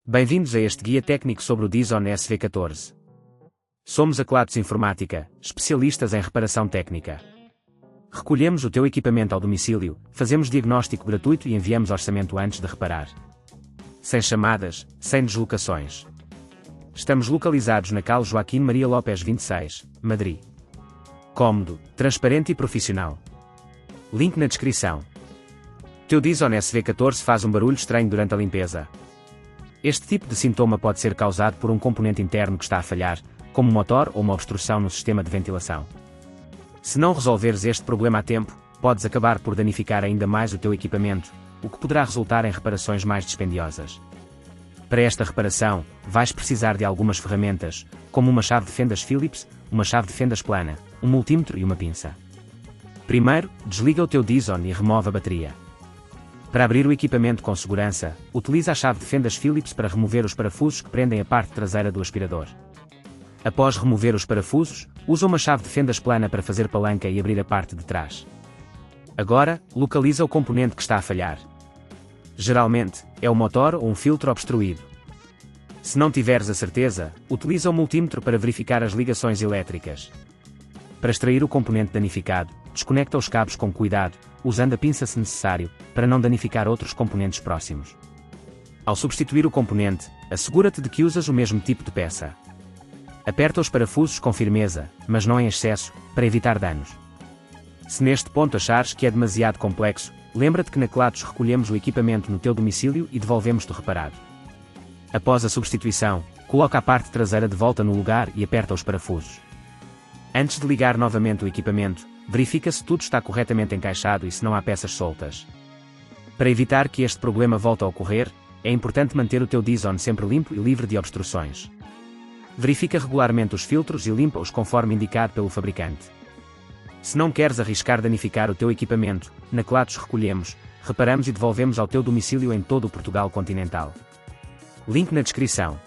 Bem-vindos a este guia técnico sobre o Dyson SV14. Somos a Kelatos Informática, especialistas em reparação técnica. Recolhemos o teu equipamento ao domicílio, fazemos diagnóstico gratuito e enviamos orçamento antes de reparar. Sem chamadas, sem deslocações. Estamos localizados na Cal Joaquim Maria Lopes 26, Madrid. Cómodo, transparente e profissional. Link na descrição. Teu Dyson SV14 faz um barulho estranho durante a limpeza. Este tipo de sintoma pode ser causado por um componente interno que está a falhar, como um motor ou uma obstrução no sistema de ventilação. Se não resolveres este problema a tempo, podes acabar por danificar ainda mais o teu equipamento, o que poderá resultar em reparações mais dispendiosas. Para esta reparação, vais precisar de algumas ferramentas, como uma chave de fendas Phillips, uma chave de fendas plana, um multímetro e uma pinça. Primeiro, desliga o teu Dyson e remove a bateria. Para abrir o equipamento com segurança, utiliza a chave de fendas Phillips para remover os parafusos que prendem a parte traseira do aspirador. Após remover os parafusos, usa uma chave de fendas plana para fazer palanca e abrir a parte de trás. Agora, localiza o componente que está a falhar. Geralmente, é o motor ou um filtro obstruído. Se não tiveres a certeza, utiliza o multímetro para verificar as ligações elétricas. Para extrair o componente danificado, desconecta os cabos com cuidado, usando a pinça se necessário, para não danificar outros componentes próximos. Ao substituir o componente, assegura-te de que usas o mesmo tipo de peça. Aperta os parafusos com firmeza, mas não em excesso, para evitar danos. Se neste ponto achares que é demasiado complexo, lembra-te que na Kelatos recolhemos o equipamento no teu domicílio e devolvemos-te reparado. Após a substituição, coloca a parte traseira de volta no lugar e aperta os parafusos. Antes de ligar novamente o equipamento, verifica se tudo está corretamente encaixado e se não há peças soltas. Para evitar que este problema volte a ocorrer, é importante manter o teu Dyson sempre limpo e livre de obstruções. Verifica regularmente os filtros e limpa-os conforme indicado pelo fabricante. Se não queres arriscar danificar o teu equipamento, na Kelatos recolhemos, reparamos e devolvemos ao teu domicílio em todo o Portugal continental. Link na descrição.